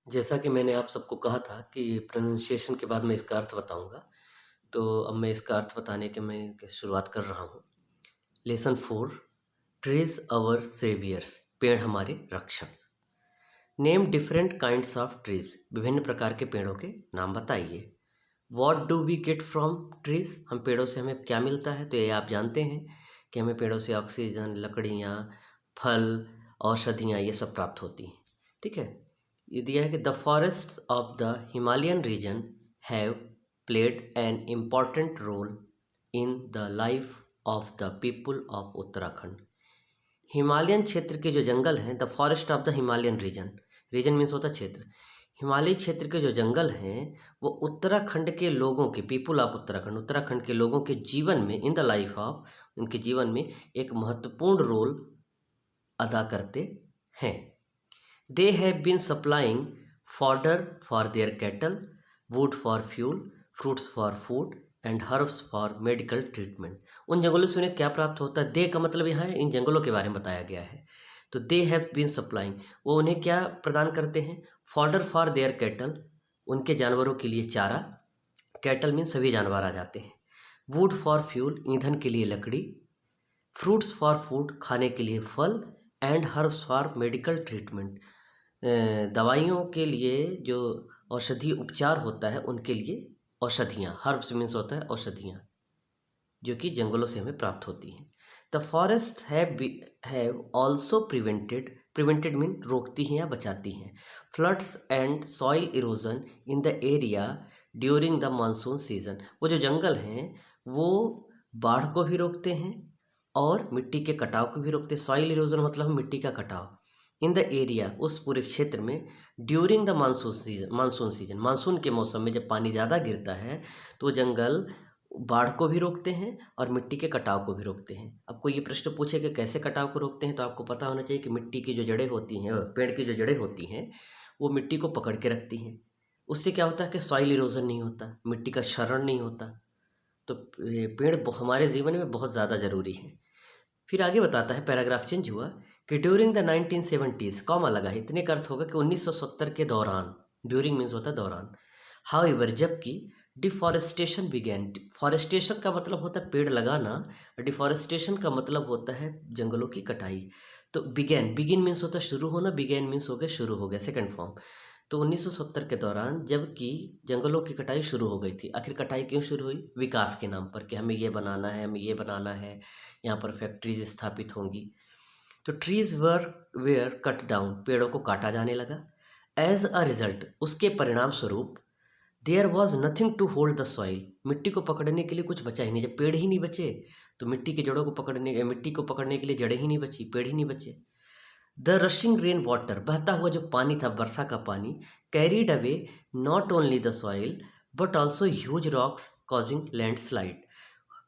जैसा कि मैंने आप सबको कहा था कि प्रोनाउंसिएशन के बाद मैं इसका अर्थ बताऊँगा, तो अब मैं इसका अर्थ बताने की मैं शुरुआत कर रहा हूँ। लेसन 4 ट्रीज़ अवर सेवियर्स पेड़ हमारे रक्षक। Name different kinds of trees विभिन्न प्रकार के पेड़ों के नाम बताइए। What do we get from trees हम पेड़ों से हमें क्या मिलता है? तो ये आप जानते हैं कि हमें पेड़ों से ऑक्सीजन, लकड़ियाँ, फल, औषधियाँ ये सब प्राप्त होती हैं। ठीक है? ये दिया है कि the forests of the Himalayan region have played an important role in the life of the people of Uttarakhand. Himalayan क्षेत्र के जो जंगल हैं, the forest of the Himalayan region, region means होता है क्षेत्र। हिमालयी क्षेत्र के जो जंगल हैं वो उत्तराखंड के लोगों के, पीपल ऑफ उत्तराखंड, उत्तराखंड के लोगों के जीवन में, इन द लाइफ ऑफ, उनके जीवन में एक महत्वपूर्ण रोल अदा करते हैं। They have been supplying fodder for their cattle, wood for fuel, fruits for food and herbs for medical treatment. उन जंगलों से उन्हें क्या प्राप्त होता है? दे का मतलब यहाँ है इन जंगलों के बारे में बताया गया है। तो दे हैव बीन सप्लाइंग, वो उन्हें क्या प्रदान करते हैं? फॉडर फॉर देयर कैटल, उनके जानवरों के लिए चारा, कैटल मीन सभी जानवर आ जाते हैं। वुड फॉर फ्यूल, ईंधन के लिए लकड़ी, फ्रूट्स फॉर फूड, खाने के लिए फल, and herbs for medical treatment, दवाइयों के लिए जो औषधि उपचार होता है उनके लिए औषधियाँ, हर्ब्स मीन्स होता है औषधियाँ, जो कि जंगलों से हमें प्राप्त होती हैं। The forest have also prevented, prevented mean रोकती हैं या बचाती हैं, floods and soil erosion in the area during the monsoon season. वो जो जंगल हैं वो बाढ़ को भी रोकते हैं और मिट्टी के कटाव को भी रोकते हैं। सॉइल इरोजन मतलब मिट्टी का कटाव। इन द एरिया, उस पूरे क्षेत्र में, during the monsoon season, monsoon season, monsoon के मौसम में जब पानी ज़्यादा गिरता है तो वो जंगल बाढ़ को भी रोकते हैं और मिट्टी के कटाव को भी रोकते हैं। अब कोई ये प्रश्न पूछे कि कैसे कटाव को रोकते हैं, तो आपको पता होना चाहिए कि मिट्टी की जो जड़ें होती हैं, पेड़ की जो जड़ें होती हैं, वो मिट्टी को पकड़ के रखती हैं। उससे क्या होता है कि सॉइल इरोजन नहीं होता, मिट्टी का क्षरण नहीं होता। तो पेड़ हमारे जीवन में बहुत ज़्यादा ज़रूरी है। फिर आगे बताता है, पैराग्राफ चेंज हुआ कि ड्यूरिंग द 1970s, कॉमा लगा है, इतने का अर्थ होगा कि 1970 के दौरान, ड्यूरिंग मीन्स होता है दौरान, हाउएवर जबकि, डिफॉरेस्टेशन बिगेन, फॉरेस्टेशन का मतलब होता है पेड़ लगाना, डिफॉरेस्टेशन का मतलब होता है जंगलों की कटाई। तो बिगेन, बिगिन मीन्स होता है शुरू होना, बिगेन मीन्स हो गया शुरू हो गया, सेकंड फॉर्म। तो 1970 के दौरान जबकि जंगलों की कटाई शुरू हो गई थी। आखिर कटाई क्यों शुरू हुई? विकास के नाम पर, कि हमें ये बनाना है, हमें ये बनाना है, यहाँ पर फैक्ट्रीज स्थापित होंगी। तो ट्रीज वेयर कट डाउन, पेड़ों को काटा जाने लगा। एज अ रिजल्ट, उसके परिणाम स्वरूप, there was nothing to hold the soil, मिट्टी को पकड़ने के लिए कुछ बचा ही नहीं। जब पेड़ ही नहीं बचे तो मिट्टी की जड़ों को पकड़ने, मिट्टी को पकड़ने के लिए जड़ें ही नहीं बची, पेड़ ही नहीं बचे। द रशिंग रेन वाटर, बहता हुआ जो पानी था, वर्षा का पानी, carried away not only the soil but also huge rocks causing landslide.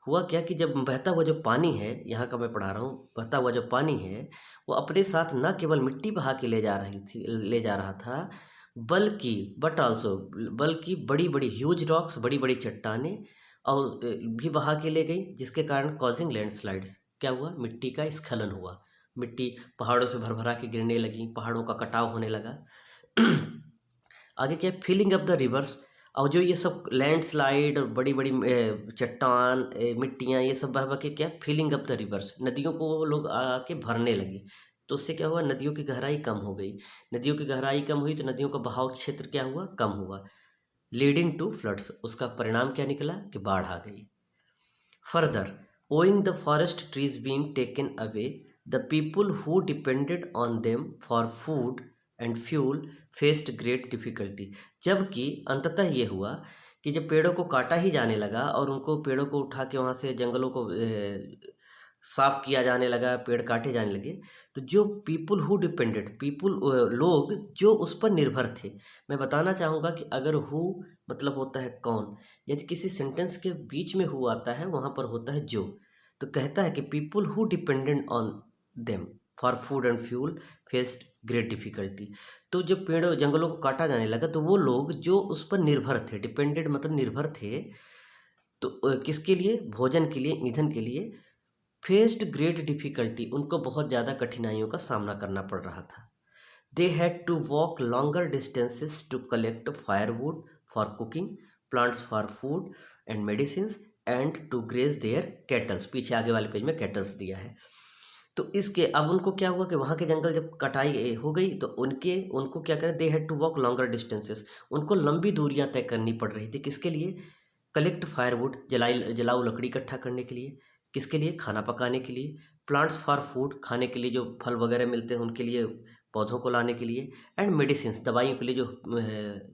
हुआ क्या कि जब बहता हुआ जो पानी है, यहाँ का मैं पढ़ा रहा हूँ, बहता हुआ जो पानी है वो अपने साथ न केवल मिट्टी बहा के ले जा रहा था, बल्कि बट ऑल्सो, बल्कि बड़ी बड़ी ह्यूज रॉक्स, बड़ी बड़ी चट्टानें और भी बहा के ले गई, जिसके कारण कॉजिंग लैंडस्लाइड्स, क्या हुआ? मिट्टी का स्खलन हुआ, मिट्टी पहाड़ों से भरभरा के गिरने लगी, पहाड़ों का कटाव होने लगा। आगे क्या? फिलिंग अप द रिवर्स, और जो ये सब लैंडस्लाइड और बड़ी बड़ी चट्टान, मिट्टियाँ, ये सब बह बह के क्या? फिलिंग अप द रिवर्स, नदियों को वो लोग आके भरने लगे। तो उससे क्या हुआ? नदियों की गहराई कम हो गई। नदियों की गहराई कम हुई तो नदियों का बहाव क्षेत्र क्या हुआ? कम हुआ। लीडिंग टू फ्लड्स, उसका परिणाम क्या निकला? कि बाढ़ आ गई। Further, owing the forest trees being taken away, the people who depended on them for food and fuel faced great difficulty। जबकि अंततः ये हुआ कि जब पेड़ों को काटा ही जाने लगा और उनको पेड़ों को उठा के वहाँ से जंगलों को साफ किया जाने लगा, पेड़ काटे जाने लगे, तो जो पीपुल हु डिपेंडेड, पीपुल लोग जो उस पर निर्भर थे। मैं बताना चाहूँगा कि अगर हु मतलब होता है कौन, यदि किसी सेंटेंस के बीच में हु आता है वहाँ पर होता है जो। तो कहता है कि people who dependent on them for food and fuel faced great difficulty. तो जब पेड़ जंगलों को काटा जाने लगा तो वो लोग जो उस पर निर्भर थे, डिपेंडेड मतलब निर्भर थे, तो किसके लिए? भोजन के लिए, ईंधन के लिए। फेस्ड ग्रेट डिफिकल्टी, उनको बहुत ज़्यादा कठिनाइयों का सामना करना पड़ रहा था। They had to walk longer distances to collect firewood for cooking, plants for food and medicines and to graze their cattles. पीछे आगे वाले पेज में कैटल्स दिया है। तो इसके अब उनको क्या हुआ कि वहाँ के जंगल जब कटाई हो गई तो उनको क्या करें, they had to walk longer distances, उनको लंबी दूरियां तय करनी पड़ रही थी। किसके लिए? कलेक्ट फायरवुड, जलाऊ लकड़ी इकट्ठा करने के लिए। किसके लिए? खाना पकाने के लिए। प्लांट्स फॉर फूड, खाने के लिए जो फल वगैरह मिलते हैं उनके लिए, पौधों को लाने के लिए। एंड मेडिसिन्स, दवाइयों के लिए जो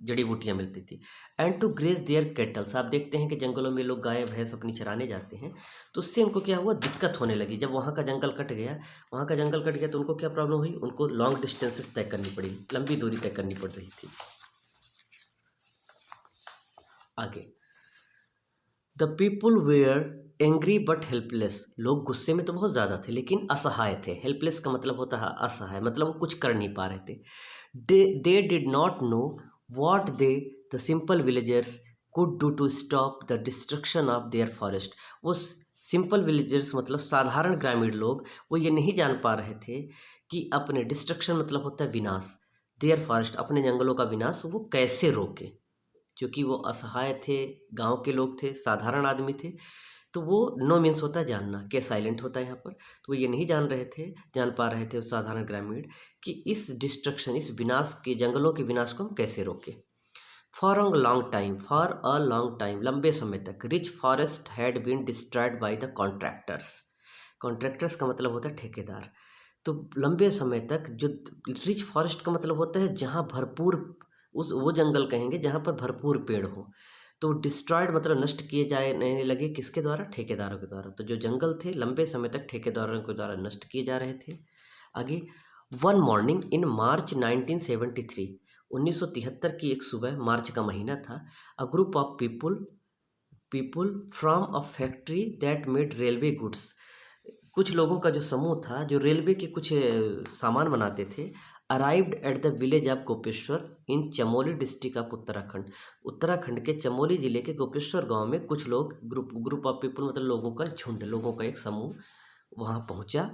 जड़ी बूटियाँ मिलती थी। And to graze their cattles, आप देखते हैं कि जंगलों में लोग गाय भैंस अपनी चराने जाते हैं, तो उससे उनको क्या हुआ, दिक्कत होने लगी। जब वहाँ का जंगल कट गया तो उनको क्या प्रॉब्लम हुई, उनको लॉन्ग डिस्टेंसेस तय करनी पड़ी, लंबी दूरी तय करनी पड़ रही थी। आगे, the people were angry but helpless, लोग गुस्से में तो बहुत ज़्यादा थे लेकिन असहाय थे। हेल्पलेस का मतलब होता है असहाय, मतलब वो कुछ कर नहीं पा रहे थे। They did not know what they the simple villagers could do to stop the destruction of their forest. वो सिंपल विलेजर्स मतलब साधारण ग्रामीण लोग, वो ये नहीं जान पा रहे थे कि अपने डिस्ट्रक्शन मतलब होता है विनाश, देयर फॉरेस्ट, अपने जंगलों का विनाश वो कैसे रोके। क्योंकि वो असहाय थे, गांव के लोग थे, साधारण आदमी थे, तो वो नो मीन्स होता है जानना, के साइलेंट होता है यहाँ पर। तो वो ये नहीं जान पा रहे थे उस साधारण ग्रामीण कि इस डिस्ट्रक्शन, इस विनाश के, जंगलों के विनाश को हम कैसे रोकें। फॉर अ लॉन्ग टाइम, लंबे समय तक, rich forest had been destroyed by the contractors का मतलब होता है ठेकेदार। तो लंबे समय तक जो रिच फॉरेस्ट का मतलब होता है जहाँ भरपूर, उस वो जंगल कहेंगे जहाँ पर भरपूर पेड़ हो। तो डिस्ट्रॉयड मतलब नष्ट किए जाने लगे, किसके द्वारा? ठेकेदारों के द्वारा। तो जो जंगल थे लंबे समय तक ठेकेदारों के द्वारा नष्ट किए जा रहे थे। आगे, वन मॉर्निंग इन मार्च 1973, 1973 की एक सुबह, मार्च का महीना था, a group of people from a factory that made railway goods, कुछ लोगों का जो समूह था जो रेलवे के कुछ सामान बनाते थे, arrived at the village of Gopeshwar in Chamoli district of Uttarakhand के चमोली जिले के गोपेश्वर गांव में कुछ लोग, ग्रुप ऑफ पीपल मतलब लोगों का झुंड, लोगों का एक समूह वहां पहुंचा।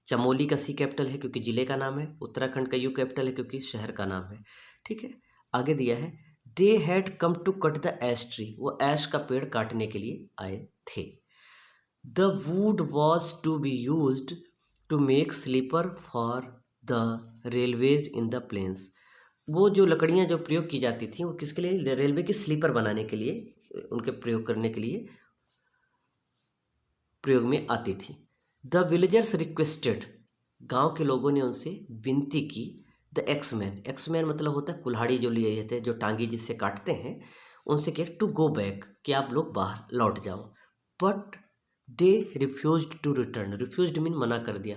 चमोली का सी कैपिटल है क्योंकि जिले का नाम है, उत्तराखंड का यू कैपिटल है क्योंकि शहर का नाम है। ठीक है, आगे दिया है, they had come to cut the ash tree, वो ऐश का पेड़ काटने के लिए आए थे। The wood was to be used to make sleeper for the railways in the plains. वो जो लकड़ियाँ जो प्रयोग की जाती थी वो किसके लिए? रेलवे की स्लीपर बनाने के लिए, उनके प्रयोग करने के लिए प्रयोग में आती थी। द विलेजर्स रिक्वेस्टेड, गांव के लोगों ने उनसे विनती की। द एक्समैन मतलब होता है कुल्हाड़ी जो लिए जाते हैं, जो टांगी जिससे काटते हैं, उनसे क्या, टू गो बैक, कि आप लोग बाहर लौट जाओ। But they refused to return, refused mean मना कर दिया,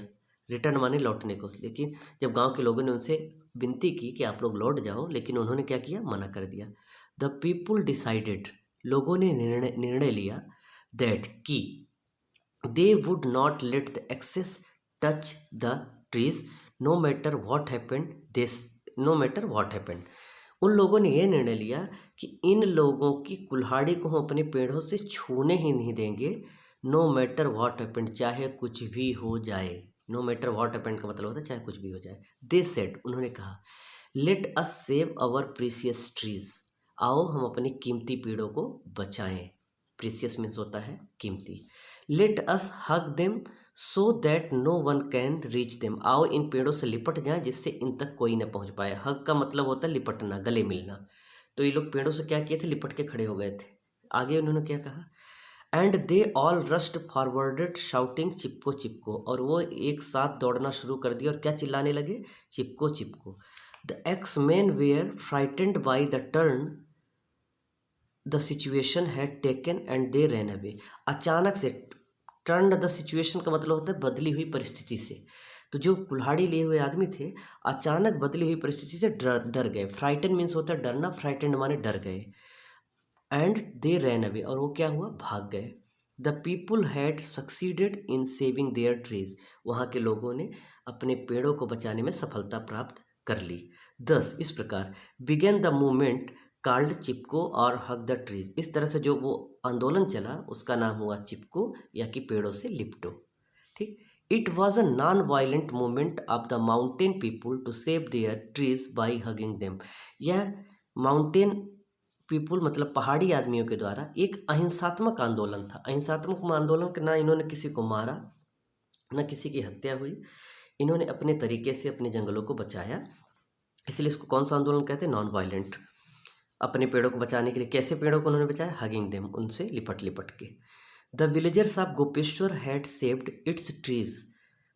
रिटर्न माने लौटने को। लेकिन जब गांव के लोगों ने उनसे विनती की कि आप लोग लौट जाओ, लेकिन उन्होंने क्या किया, मना कर दिया। द पीपुल डिसाइडेड, लोगों ने निर्णय लिया, दैट कि they would not let the access touch the trees no matter what happened. उन लोगों ने यह निर्णय लिया कि इन लोगों की कुल्हाड़ी को हम अपने पेड़ों से छूने ही नहीं देंगे, नो मैटर व्हाट हैपेंड, चाहे कुछ भी हो जाए। नो मैटर व्हाट हैपेंड का मतलब होता है चाहे कुछ भी हो जाए। दे सेड, उन्होंने कहा, let us save our precious trees, आओ हम अपने कीमती पेड़ों को बचाएं। प्रीसियस मीन्स होता है कीमती। Let us hug them so that no one can reach them, आओ इन पेड़ों से लिपट जाएं जिससे इन तक कोई न पहुंच पाए। हग का मतलब होता है लिपटना, गले मिलना। तो ये लोग पेड़ों से क्या किए थे, लिपट के खड़े हो गए थे। आगे उन्होंने क्या कहा, and they all rushed forwarded shouting Chipko Chipko, और वो एक साथ दौड़ना शुरू कर दिया और क्या चिल्लाने लगे, Chipko Chipko. The axe men were frightened by the turn the situation had taken and they ran away, अचानक से, टर्न द सिचुएशन का मतलब होता है बदली हुई परिस्थिति से। तो जो कुल्हाड़ी लिए हुए आदमी थे अचानक बदली हुई परिस्थिति से डर गए। फ्राइटन मीन्स होता है डरना, फ्राइटेंड माने डर गए। एंड दे रैन अवे, और वो क्या हुआ, भाग गए। The people had succeeded in saving their trees, वहाँ के लोगों ने अपने पेड़ों को बचाने में सफलता प्राप्त कर ली। दस, इस प्रकार बिगेन द मूवमेंट कॉल्ड चिपको और हग द ट्रीज, इस तरह से जो वो आंदोलन चला उसका नाम हुआ चिपको या कि पेड़ों से लिपटो। ठीक, it was a non violent movement of the mountain people to save their trees by hugging them. यह माउंटेन पीपुल मतलब पहाड़ी आदमियों के द्वारा एक अहिंसात्मक आंदोलन था। अहिंसात्मक आंदोलन के ना इन्होंने किसी को मारा न किसी की हत्या हुई, इन्होंने अपने तरीके से अपने जंगलों को बचाया, इसलिए इसको कौन सा आंदोलन कहते हैं? Non violent. अपने पेड़ों को बचाने के लिए कैसे पेड़ों को उन्होंने बचाया? हगिंग देम, उनसे लिपट लिपट के। The villagers of Gopeshwar had saved its trees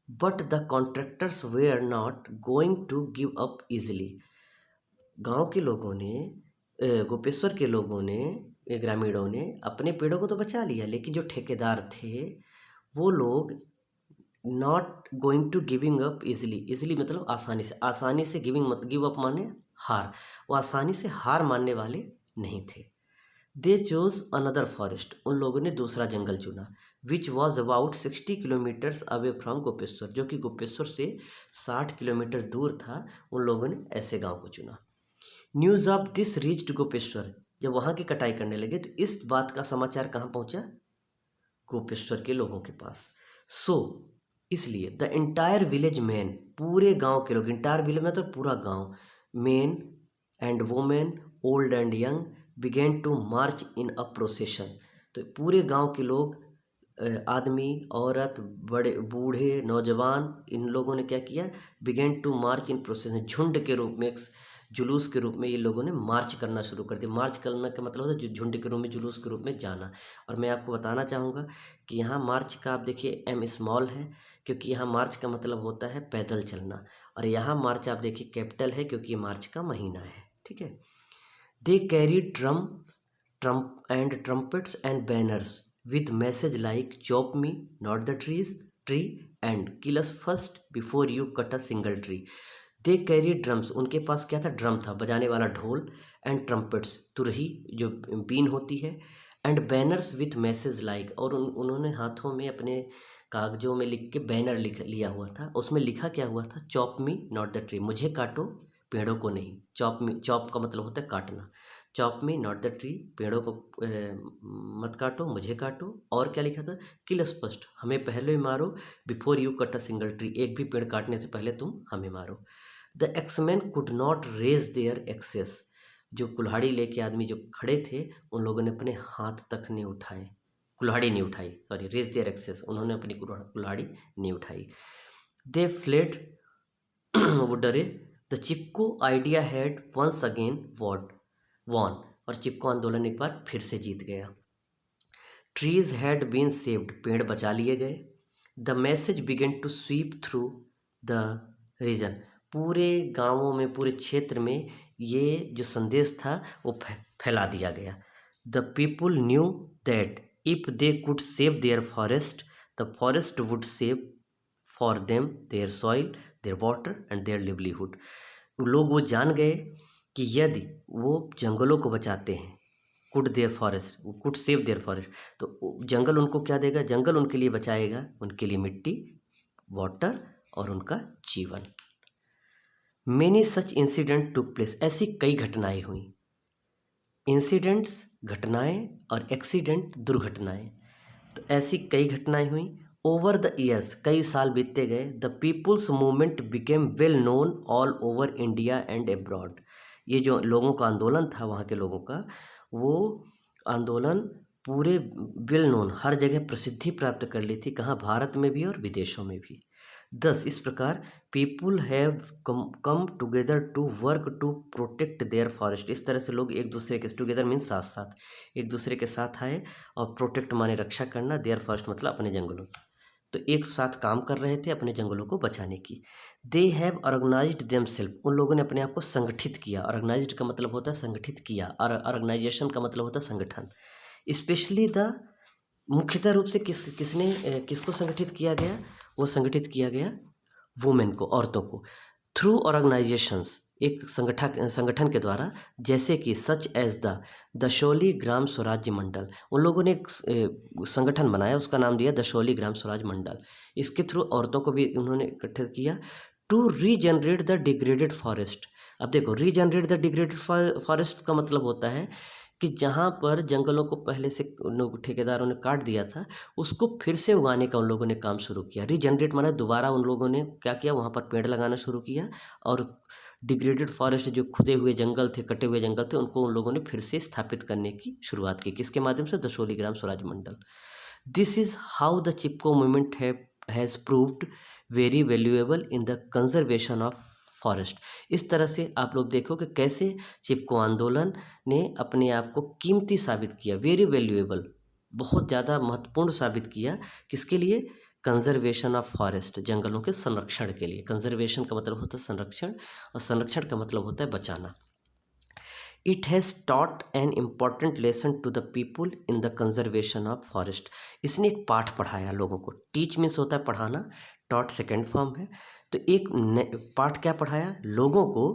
but the contractors were not going to give up easily. गांव के लोगों ने गोपेश्वर के लोगों ने ग्रामीणों ने अपने पेड़ों को तो बचा लिया, लेकिन जो ठेकेदार थे वो लोग not going to giving up easily. Easily मतलब आसानी से गिव अप माने हार, वो आसानी से हार मानने वाले नहीं थे। दे चोज अनदर फॉरेस्ट, उन लोगों ने दूसरा जंगल चुना, which was about 60 kilometres away from Gopeshwar, जो कि गोपेश्वर से 60 किलोमीटर दूर था। उन लोगों ने ऐसे गांव को चुना। News of this reached Gopeshwar, जब वहाँ की कटाई करने लगे तो इस बात का समाचार कहाँ पहुँचा? गोपेश्वर के लोगों के पास। इसलिए द एंटायर विलेज मैन, पूरे गांव के लोग, एंटायर विलेज मतलब पूरा गांव, man and women, old and young, began to march in a procession. तो पूरे गांव के लोग, आदमी, औरत, बड़े, बूढ़े, नौजवान, इन लोगों ने क्या किया? Began to march in procession, झुंड के रूप में, एक जुलूस के रूप में ये लोगों ने मार्च करना शुरू कर दिया। मार्च करने का मतलब होता है झुंड के रूप में, जुलूस के रूप में जाना। और मैं आपको बताना चाहूँगा कि यहाँ मार्च का आप देखिए एम स्मॉल है, क्योंकि यहाँ मार्च का मतलब होता है पैदल चलना, और यहाँ मार्च आप देखिए कैपिटल है, क्योंकि ये मार्च का महीना है। ठीक है। They carry trumpets and banners with message like chop me not the tree and kill us first before you cut a single tree। They carry drums, उनके पास क्या था? ड्रम था, बजाने वाला ढोल, एंड ट्रम्पेट्स, तुरही जो बीन होती है, and banners with message like, और उन्होंने हाथों में अपने कागजों में लिख के बैनर लिख लिया हुआ था। उसमें लिखा क्या हुआ था? Chop me not the tree, मुझे काटो पेड़ों को नहीं। चॉप का मतलब होता है काटना। Chop me not the tree, पेड़ों को मत काटो, मुझे काटो। और क्या लिखा था? किल अस फर्स्ट, हमें पहले मारो, before you cut a single tree, एक भी पेड़ काटने से पहले तुम हमें मारो। The axemen could not raise their axes, जो कुल्हाड़ी लेके आदमी जो खड़े थे, उन लोगों ने अपने हाथ तक नहीं उठाए, कुल्हाड़ी नहीं उठाई, सॉरी, रेज देयर एक्सेस, उन्होंने अपनी कुल्हाड़ी नहीं उठाई। दे फ्लेड, वो डरे। The Chipko idea had once again won, और चिपको आंदोलन एक बार फिर से जीत गया। ट्रीज हैड बीन सेव्ड, पेड़ बचा लिए गए। The message began to sweep through the region, पूरे गांवों में, पूरे क्षेत्र में ये जो संदेश था वो फैला दिया गया। The people knew that if they could save their forest, the forest would save for them their soil, their water and their livelihood. लोग वो जान गए कि यदि वो जंगलों को बचाते हैं, could their forest, could save their forest, तो जंगल उनको क्या देगा? जंगल उनके लिए बचाएगा, उनके लिए मिट्टी, वाटर और उनका जीवन। Many such incident took place, ऐसी कई घटनाएं हुई। इंसिडेंट्स घटनाएं और एक्सीडेंट दुर्घटनाएं, तो ऐसी कई घटनाएं हुई। ओवर द ईयर्स, कई साल बीतते गए, the people's movement became well known all over India and abroad. ये जो लोगों का आंदोलन था, वहाँ के लोगों का, वो आंदोलन पूरे वेल नोन, हर जगह प्रसिद्धि प्राप्त कर ली थी। कहाँ? भारत में भी और विदेशों में भी। दस इस प्रकार people have come together to work to protect their forest, इस तरह से लोग एक दूसरे के, टुगेदर मीन्स साथ साथ, एक दूसरे के साथ आए, और प्रोटेक्ट माने रक्षा करना, देयर फॉरेस्ट मतलब अपने जंगलों, तो एक साथ काम कर रहे थे अपने जंगलों को बचाने की। दे हैव ऑर्गेनाइज्ड देमसेल्फ, उन लोगों ने अपने आप को संगठित किया। ऑर्गेनाइज्ड का मतलब होता है संगठित किया, और ऑर्गेनाइजेशन का मतलब होता है संगठन। स्पेशली द, मुख्यतः रूप से किसको संगठित किया गया? वो संगठित किया गया वुमेन को, औरतों को, थ्रू ऑर्गेनाइजेशंस, एक संगठन के द्वारा, जैसे कि सच एज द दशोली ग्राम स्वराज्य मंडल। उन लोगों ने एक संगठन बनाया, उसका नाम दिया दशोली ग्राम स्वराज मंडल। इसके थ्रू औरतों को भी उन्होंने इकट्ठा किया। To regenerate the degraded forest, अब देखो, रीजनरेट द डिग्रेडेड फॉरेस्ट का मतलब होता है कि जहाँ पर जंगलों को पहले से उन लोग ठेकेदारों ने काट दिया था, उसको फिर से उगाने का उन लोगों ने काम शुरू किया। रीजनरेट माने दोबारा उन लोगों ने क्या किया, वहाँ पर पेड़ लगाना शुरू किया और डिग्रेडेड फॉरेस्ट जो खुदे हुए जंगल थे, कटे हुए जंगल थे, उनको उन लोगों ने फिर से स्थापित करने की शुरुआत की। किसके माध्यम से? The Shaligram Swaraj Mandal. This is how the Chipko movement has proved very valuable in the conservation of forest. इस तरह से आप लोग देखो कि कैसे चिपको आंदोलन ने अपने आप को कीमती साबित किया, वेरी वैल्यूएबल, बहुत ज़्यादा महत्वपूर्ण साबित किया। किसके लिए? कंजर्वेशन ऑफ फॉरेस्ट, जंगलों के संरक्षण के लिए। कंजर्वेशन का मतलब होता है संरक्षण और संरक्षण का मतलब होता है बचाना। It has taught an important lesson to the people in the conservation of forest. इसने एक पाठ पढ़ाया लोगों को। टीच मीन्स होता है पढ़ाना, टॉट सेकेंड फॉर्म है। तो एक पाठ क्या पढ़ाया लोगों को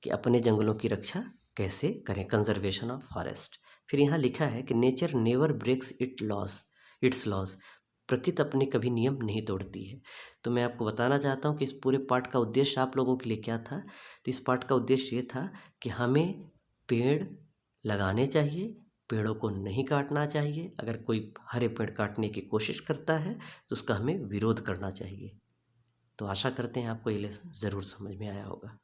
कि अपने जंगलों की रक्षा कैसे करें, कंजर्वेशन ऑफ फॉरेस्ट। फिर यहाँ लिखा है कि nature never breaks its laws. प्रकृति अपने कभी नियम नहीं तोड़ती है। तो मैं आपको बताना चाहता हूँ कि इस पूरे पाठ का उद्देश्य आप लोगों के लिए क्या था। तो इस पाठ का उद्देश्य ये था कि हमें पेड़ लगाने चाहिए, पेड़ों को नहीं काटना चाहिए। अगर कोई हरे पेड़ काटने की कोशिश करता है तो उसका हमें विरोध करना चाहिए। तो आशा करते हैं आपको ये लेसन ज़रूर समझ में आया होगा।